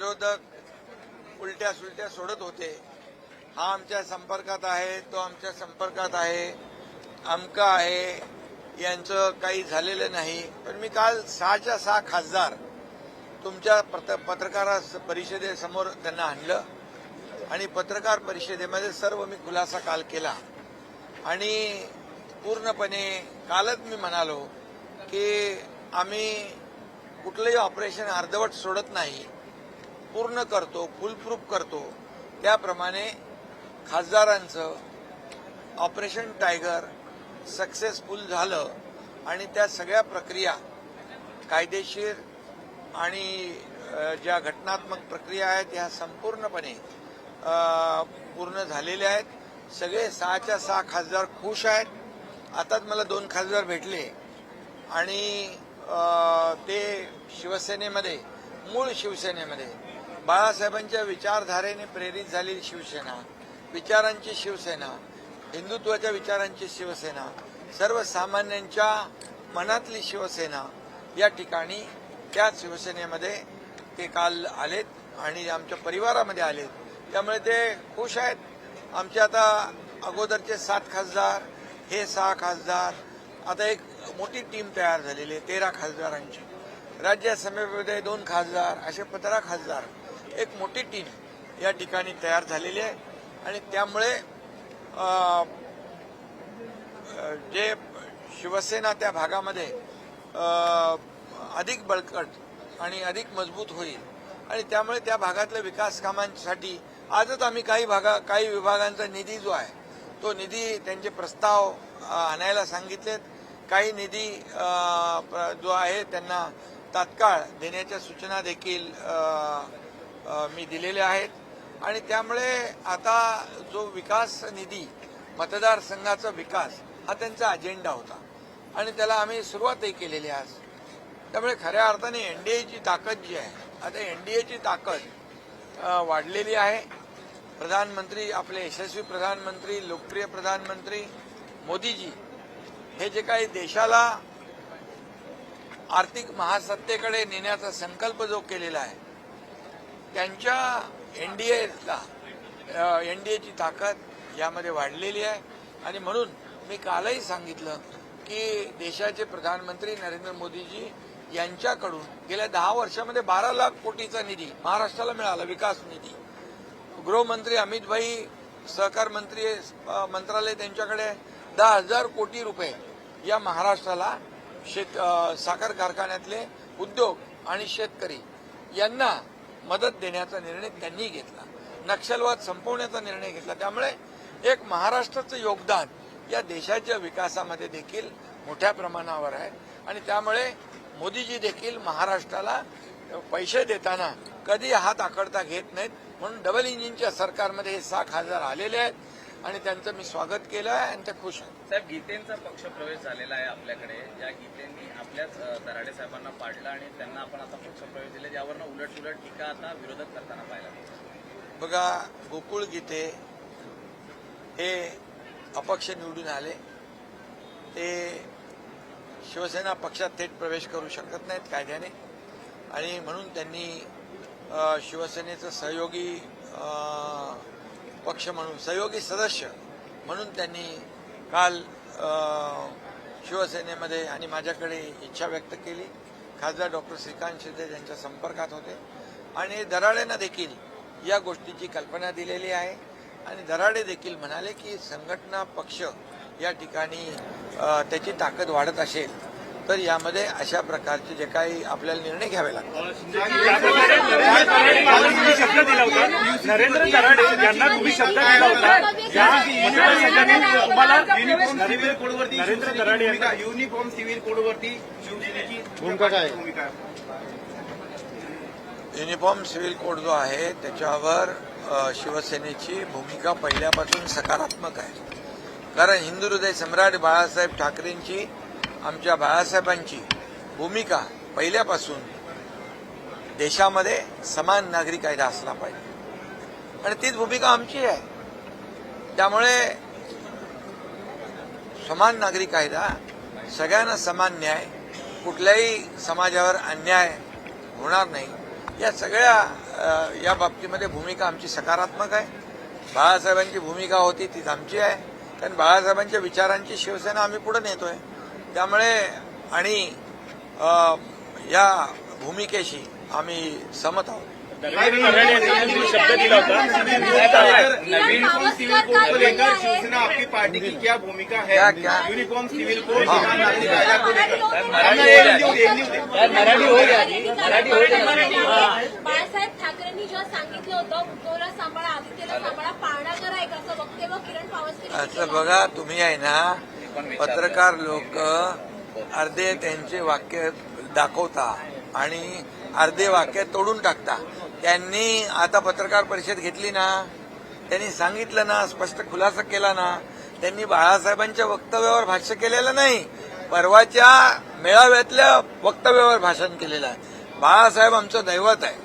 विरोधक उलट्या सुलट्या सोडत होते, हा आमच्या संपर्कात आहे, तो आमच्या संपर्कात आहे, अमका आहे, यांचं काही झालेलं नाही. पण मी काल 6च्या 6 खासदार तुमच्या पत्रकार परिषदेसमोर त्यांना आणलं आणि पत्रकार परिषदेमध्ये सर्व मी खुलासा काल केला आणि पूर्णपणे कालच मी म्हणालो की आम्ही कुठलंही ऑपरेशन अर्धवट सोडत नाही, पूर्ण करतो, फुलप्रूफ करतो. त्याप्रमाणे खासदारांचं ऑपरेशन टायगर सक्सेसफुल झालं आणि त्या सगळ्या प्रक्रिया कायदेशीर आणि ज्या घटनात्मक प्रक्रिया आहेत ह्या संपूर्णपणे पूर्ण झालेल्या आहेत. सगळे 6च्या 6 खासदार खुश आहेत. आताच मला 2 खासदार भेटले आणि ते शिवसेनेमध्ये, मूळ शिवसेनेमध्ये, बाळासाहेबांच्या विचारधारेने प्रेरित झालेली शिवसेना, विचारांची शिवसेना, हिंदुत्वाच्या विचारांची शिवसेना, सर्वसामान्यांच्या मनातली शिवसेना, या ठिकाणी त्या शिवसेनेमध्ये ते काल आलेत आणि आमच्या परिवारामध्ये आलेत. त्यामुळे ते खुश आहेत. आमचे आता अगोदरचे 7 खासदार, हे 6 खासदार, आता एक मोठी टीम तयार झालेली आहे 13 खासदारांची. राज्यसभेमध्ये 2 खासदार, असे 15 खासदार, एक मोठी टीम या ठिकाणी तयार झालेली आहे. आणि त्यामुळे जे शिवसेना त्या भागामध्ये अधिक बळकट आणि अधिक मजबूत होईल आणि त्यामुळे त्या भागातल्या विकास कामांसाठी आजच आम्ही काही विभागांचा निधी जो आहे तो निधी त्यांचे प्रस्ताव आणायला सांगितलेत. काही निधी जो आहे त्यांना तात्काळ देण्याच्या सूचना देखील मी दिलेल्या आहेत. आणि त्यामुळे आता जो विकास निधी, मतदारसंघाचा विकास, हा त्यांचा अजेंडा होता आणि त्याला आम्ही सुरुवातही केलेली आहे आज. त्यामुळे खऱ्या अर्थाने एनडीएची ताकद जी आहे, आता एनडीएची ताकद वाढलेली आहे. प्रधानमंत्री, आपले यशस्वी प्रधानमंत्री, लोकप्रिय प्रधानमंत्री मोदीजी हे जे काही देशाला आर्थिक महासत्तेकडे नेण्याचा संकल्प जो केलेला आहे, त्यांच्या एनडीएची ताकद यामध्ये वाढलेली आहे. आणि म्हणून मी कालही सांगितलं की देशाचे प्रधानमंत्री नरेंद्र मोदीजी यांच्याकडून गेल्या 10 वर्षामध्ये 12 लाख कोटीचा निधी महाराष्ट्राला मिळाला, विकास निधी. गृहमंत्री अमित भाई, सहकार मंत्रालय, त्यांच्याकडे 10,000 कोटी रुपये या महाराष्ट्राला साखर कारखान्यातले उद्योग आणि शेतकरी यांना मदत देण्याचा निर्णय त्यांनी घेतला. नक्षलवाद संपवण्याचा निर्णय घेतला. त्यामुळे एक महाराष्ट्राचं योगदान या देशाच्या विकासामध्ये देखील मोठ्या प्रमाणावर आहे. आणि त्यामुळे मोदीजी देखील महाराष्ट्राला पैसे देताना कधी हात आखडता घेत नाहीत. म्हणून डबल इंजिनच्या सरकारमध्ये हे 6 खासदार आलेले आहेत आणि त्यांचं मी स्वागत केलं आहे आणि ते खुश आहेत. साहेब, गीतेंचा पक्ष प्रवेश झालेला आहे आपल्याकडे. या गीतेंनी आपल्याच दराडे साहेबांना पाडलं आणि त्यांना आपण आता पक्ष प्रवेश दिले, ज्यावरनं उलट टीका आता विरोधक करताना पाहिला. बघा, गोकुळ गीते हे अपक्ष निवडून आले. ते शिवसेना पक्षात थेट प्रवेश करू शकत नाहीत कायद्याने आणि म्हणून त्यांनी शिवसेनेचं सहयोगी पक्ष म्हणून, सहयोगी सदस्य म्हणून त्यांनी काल शिवसेनेमध्ये आणि माझ्याकडे इच्छा व्यक्त केली. खासदार डॉक्टर श्रीकांत शिंदे यांच्या संपर्कात होते आणि दराडेंना देखील या गोष्टीची कल्पना दिलेली आहे. आणि दराडे देखील म्हणाले की संघटना पक्ष या ठिकाणी त्याची ताकद वाढत असेल तर यामध्ये अशा प्रकारचे जे काही आपल्याला निर्णय घ्यावे लागतात. नरेंद्र दराडे यांना तुम्ही शब्द दिला होता, नरेंद्र दराडे युनिफॉर्म सिव्हिल कोडवरती शिवसेनेची भूमिका काय? युनिफॉर्म सिव्हिल कोड जो आहे त्याच्यावर शिवसेनेची भूमिका पहिल्यापासून सकारात्मक आहे. कारण हिंदू हृदय सम्राट बाळासाहेब ठाकरेंची, आमच्या बाळासाहेबांची भूमिका पहिल्यापासून देशामध्ये समान नागरी कायदा असला पाहिजे आणि तीच भूमिका आमची आहे. त्यामुळे समान नागरी कायदा, सगळ्यांना समान न्याय, कुठल्याही समाजावर अन्याय होणार नाही या सगळ्या या बाबतीमध्ये भूमिका आमची सकारात्मक आहे. बाळासाहेबांची भूमिका होती तीच आमची आहे, कारण बाळासाहेबांच्या विचारांची शिवसेना आम्ही पुढे नेतोय. त्यामुळे आणि या भूमिकेशी आम्ही सहमत आहोत. नरेंद्र तराडे यांनी तुम्ही शब्द दिला होता. यूनिफॉर्म सिविल कोड को लेकर शिवसेना आपकी पार्टी की क्या भूमिका है? क्या? यूनिफॉर्म सिविल कोड नागरिक कायदा को लेकर बाळासाहेब ठाकरेंनी जेव्हा सांगितलं होतं उद्धवला सांभाळा आदित्यला सांभाळा पाळणा करा एक असं वक्तव्य किरण पावसकर असं बघा, तुम्ही आहे ना पत्रकार लोक अर्धे त्यांचे वाक्य दाखवता आणि अर्धे वाक्य तोडून टाकता. त्यांनी आता पत्रकार परिषद घेतली ना, त्यांनी सांगितलं ना, स्पष्ट खुलासा केला ना, त्यांनी बाळासाहेबांच्या वक्तव्यावर भाष्य केलेलं नाही, परवाच्या मेळाव्यातल्या वक्तव्यावर भाषण केलेलं आहे. बाळासाहेब आमचं दैवत आहे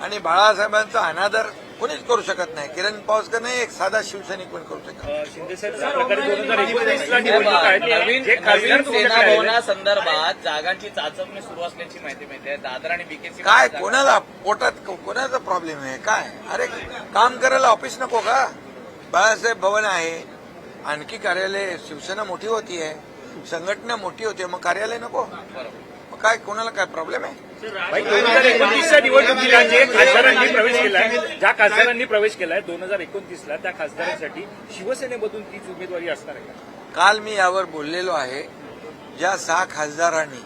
आणि बाळासाहेबांचा अनादर कोणीच करू शकत नाही. किरण पावसकर नाही, एक साधा शिवसैनिक पण करू शकत नाही. शिंदेसाहेब ज्या प्रकारे 2029ला निवडणूक आहेत, जे खासदार नवीन तुमच्याकडे सेना आलेले आहेत, भवनासंदर्भात जागांची चाचपणी सुरू असल्याची माहिती मिळते. दादर आणि बीकेसी काय कोणाला पोटात कोणाचा प्रॉब्लेम आहे काय? अरे काम करायला ऑफिस नको का? बाळासाहेब भवन आहे, आणखी कार्यालय, शिवसेना मोठी होती आहे, संघटना मोठी होती, मग कार्यालय नको? मग काय कोणाला काय प्रॉब्लेम आहे? भाई 2029च्या निवडणुकीला जे खासदारांनी प्रवेश केलाय, ज्या खासदारांनी प्रवेश केलाय 2029ला, त्या खासदारांसाठी शिवसेनेमधून तीच उमेदवारी असणार आहे का? काल मी यावर बोललेलो आहे. ज्या 6 खासदारांनी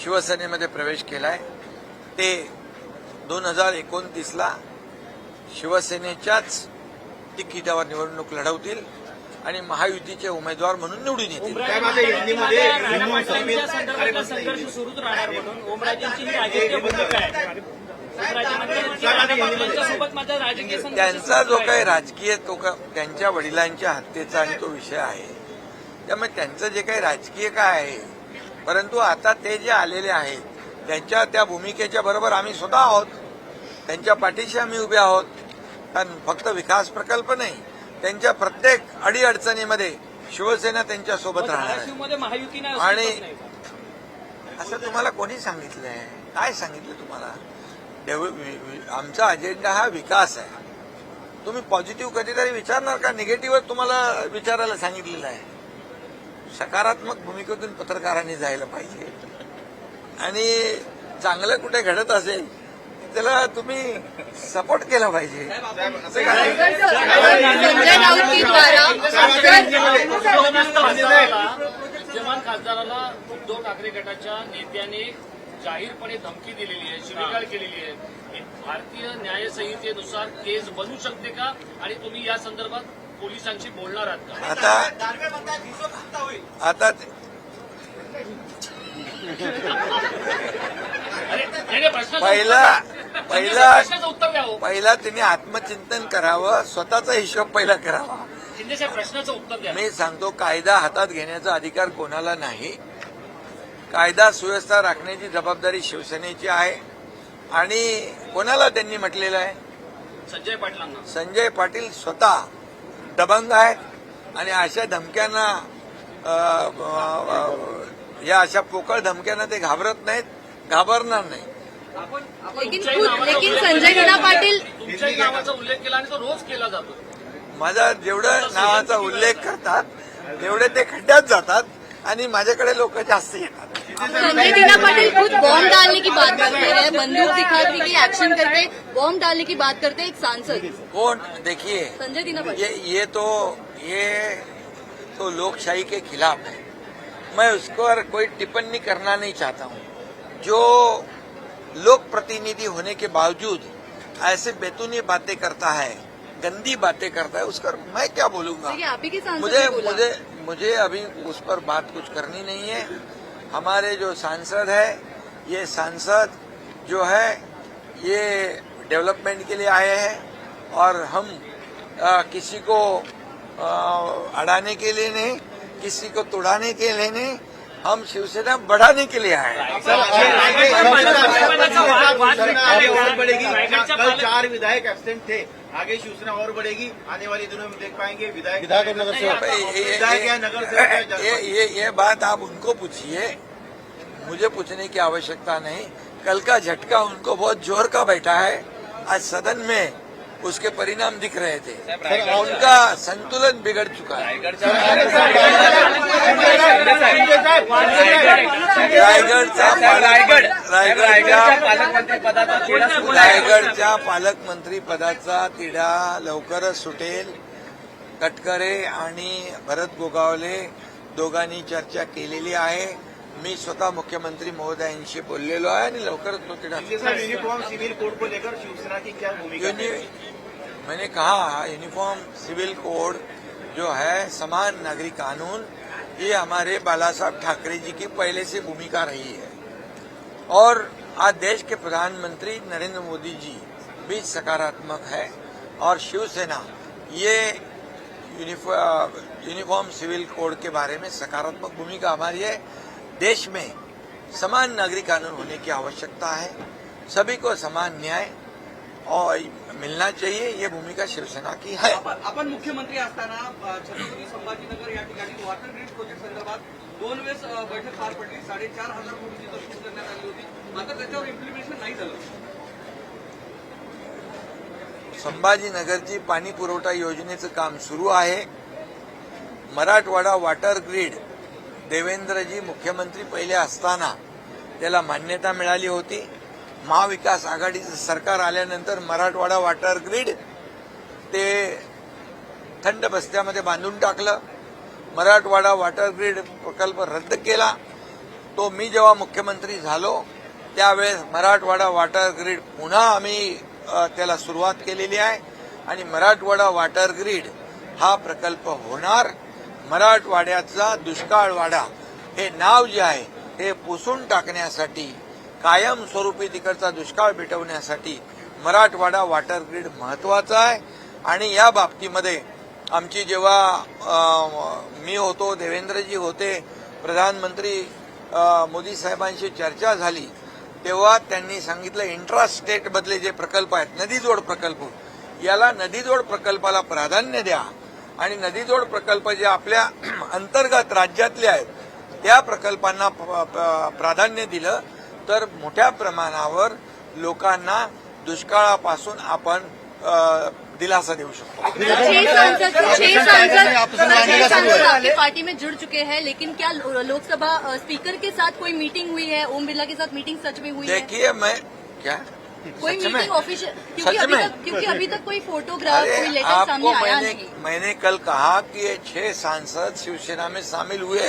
शिवसेनेमध्ये प्रवेश केलाय ते 2029ला शिवसेनेच्याच तिकिटावर निवडणूक लढवतील आणि महायुतीचे उमेदवार म्हणून निवडून येतील. साहेब आता हिंदीमध्ये हिंदू समिती संघर्ष सुरूच राहणार म्हणून ओमराजेंची ही राजकीय भूमिका आहे. ओमराजेंसोबत माझा राजकीय संघर्ष त्यांचा जो काही राजकीय त्यांच्या वडिलांच्या हत्येचा आणि तो विषय आहे, त्यामुळे त्यांचं जे काही राजकीय काय आहे, परंतु आता ते जे आलेले आहेत त्यांच्या त्या भूमिकेच्या बरोबर आम्ही स्वतः आहोत, त्यांच्या पाठीशी आम्ही उभे आहोत. कारण फक्त विकास प्रकल्प नाही, त्यांच्या प्रत्येक अडीअडचणीमध्ये शिवसेना त्यांच्या सोबत राहणार आहे. धाराशिवमध्ये महायुती नाही आणि असं नाही. असं तुम्हाला कोणी सांगितलंय? काय सांगितलं तुम्हाला? आमचा अजेंडा हा विकास आहे. तुम्ही पॉझिटिव्ह कधीतरी विचारणार का? निगेटिव्ह तुम्हाला विचारायला सांगितलेलं आहे. सकारात्मक भूमिकेतून पत्रकारांनी जायला पाहिजे आणि चांगलं कुठे घडत असेल त्याला तुम्ही सपोर्ट केला पाहिजे. संजय राऊत द्वारा विद्यमान खासदाराला उद्धव ठाकरे गटाच्या नेत्याने जाहीरपणे धमकी दिलेली आहे, शिवीगाळ केलेली आहे. ही भारतीय न्याय संहितेनुसार केस बनू शकते का आणि तुम्ही या संदर्भात पोलिसांशी बोलणार आहात का? आता अरे नाही, प्रश्नाचं उत्तर द्या हो. पहिला त्यांनी आत्मचिंतन करावं, स्वतःचा हिशोब पहिला करावा. शिंदेसाहेब प्रश्नाचं उत्तर द्या. मी सांगतो, कायदा हातात घेण्याचा अधिकार कोणाला नाही. कायदा सुव्यवस्था राखण्याची जबाबदारी शिवसेनेची आहे. आणि कोणाला त्यांनी म्हटलेलं आहे? संजय पाटलांना. संजय पाटील स्वतः दबंग आहेत आणि अशा धमक्यांना या अशा पोकळ धमक्यांना ते घाबरत नाहीत, घाबरणार नाही. लेकिन संजय मीना पाटील तुमच्याही नावाचा उल्लेख केला आणि तो रोज केला जातो. माझा जेवढं नावाचा उल्लेख करतात तेवढे ते खड्ड्यात जातात आणि माझ्याकडे लोक जास्त येतात. संजय मीना पाटिल खुद बॉम्ब डालने की बात करते हैं, बंदूक दिखाती की एक्शन करते, बॉम्ब डालने की बात करते एक सांसद. कौन? देखिए, संजय मीना पाटिल ये तो लोकशाही के खिलाफ है. मैं उस पर कोई टिप्पणी करना नहीं चाहता हूँ. जो लोक प्रतिनिधि होने के बावजूद ऐसे बेतुनी बातें करता है, गंदी बातें करता है, उस पर मैं क्या बोलूंगा? देखिए, आप ही के सांसद ने बोला. मुझे अभी उस पर बात कुछ करनी नहीं है. हमारे जो सांसद है, ये सांसद जो है ये डेवलपमेंट के लिए आए हैं और हम किसी को अड़ाने के लिए नहीं, किसी को तोड़ाने के लिए नहीं, हम शिवसेना बढ़ाने के लिए आए हैं. और बढ़ेगी. कल 4 विधायक एब्सेंट थे, आगे शिवसेना और बढ़ेगी. आने वाले दिनों में देख पाएंगे विधायक या नगर सेवक. ये बात आप उनको पूछिए, मुझे पूछने की आवश्यकता नहीं. कल का झटका उनको बहुत जोर का बैठा है। आज सदन में उसके परिणाम दिख रहे थे। उनका संतुलन बिगड़ चुका है। रायगडच्या पालकमंत्री पदाचा तिढा लवकरच सुटेल। कटकरे आणि भरत गोगावले दोघांनी चर्चा केलेली आहे। मी स्वतः मुख्यमंत्री महोदयांशी बोललेलो आहे आणि लवकरच तो तिढा यूनिफॉर्म सिविल कोड को लेकर शिवसेना की क्या भूमिका है? मैंने कहा यूनिफॉर्म सिविल कोड जो है समान नागरिक कानून, ये हमारे बाला साहब ठाकरे जी की पहले से भूमिका रही है और आज देश के प्रधानमंत्री नरेंद्र मोदी जी भी सकारात्मक है और शिवसेना ये यूनिफॉर्म सिविल कोड के बारे में सकारात्मक भूमिका हमारी है। देश में समान नागरिक कानून होने की आवश्यकता है, सभी को समान न्याय और मिलना चाहिए, ये भूमिका शिवसेना की है। आपण मुख्यमंत्री असताना छत्रपती संभाजीनगर या ठिकाणी वॉटर ग्रीड प्रोजेक्ट संदर्भात 2 वेळेस बैठक पार पडली। 4,500 कोटीची तरतूद करण्यात आली होती, मात्र त्याच्यावर इम्प्लिमेंटेशन नाही झालं। संभाजीनगरची पाणी पुरवठा योजनेचं काम सुरू आहे। मराठवाडा वॉटर ग्रीड देवेंद्रजी मुख्यमंत्री पहिले असताना त्याला मान्यता मिळाली होती। महाविकास आघाडीचं सरकार आल्यानंतर मराठवाडा वॉटर ग्रीड ते थंड बस्त्यामध्ये बांधून टाकलं। मराठवाडा वॉटर ग्रीड प्रकल्प रद्द केला। तो मी जेव्हा मुख्यमंत्री झालो त्यावेळेस मराठवाडा वॉटर ग्रीड पुन्हा आम्ही त्याला सुरुवात केलेली आहे आणि मराठवाडा वॉटर ग्रीड हा प्रकल्प होणार। मराठवाड्याचा दुष्काळवाडा हे नाव जे आहे हे पुसून टाकण्यासाठी, कायमस्वरूपी तिकडचा दुष्काळ मिटवण्यासाठी मराठवाडा वॉटर ग्रीड महत्वाचा आहे आणि या बाबतीमध्ये आमची जेव्हा मी होतो, देवेंद्रजी होते, प्रधानमंत्री मोदी साहेबांशी चर्चा झाली तेव्हा त्यांनी सांगितलं इंट्रा स्टेट मधले जे प्रकल्प आहेत, नदीजोड प्रकल्प, याला नदीजोड प्रकल्पाला प्राधान्य द्या आणि नदीजोड प्रकल्प जे आपल्या अंतर्गत राज्यातले आहेत त्या प्रकल्पांना प्राधान्य दिलं तर मोठ्या प्रमाणावर लोकांना दुष्काळापासून आपण दिलासा देऊ शकतो। 6 सांसद आपकी पार्टी में जुड़ चुके हैं, लेकिन क्या लोकसभा स्पीकर के साथ कोई मीटिंग हुई है? ओम बिरला के साथ मीटिंग सच में हुई है? देखिए मैं क्या कोई सच में? मीटिंग ऑफिशियल, सच क्योंकि अभी तक कोई फोटोग्राफ, अरे कोई लेटर आपको सामने आया नहीं। मैंने कल कहा कि ये 6 सांसद शिवसेना में शामिल हुए,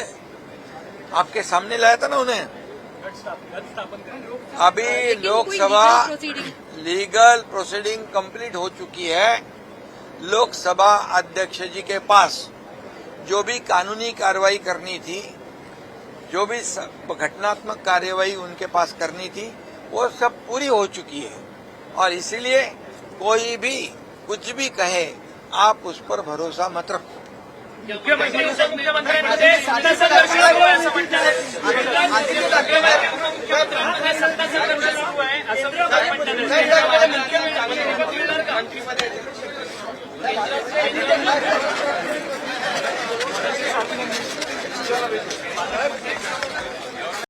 आपके सामने लाया था ना उन्हें। अभी लेकिन कोई Lok Sabha legal proceeding- legal proceeding complete हो चुकी है। लोकसभा अध्यक्ष जी के पास जो भी कानूनी कार्रवाई करनी थी, जो भी घटनात्मक कार्यवाही उनके पास करनी थी, वो सब पूरी हो चुकी है और इसीलिए कोई भी कुछ भी कहे आप उस पर भरोसा मत रखो। मुख्यमंत्र्यांमध्ये सत्ता संघर्ष सुरू आहे असं म्हणतात। सत्ता संघर्ष सुरू आहे असं म्हणतात।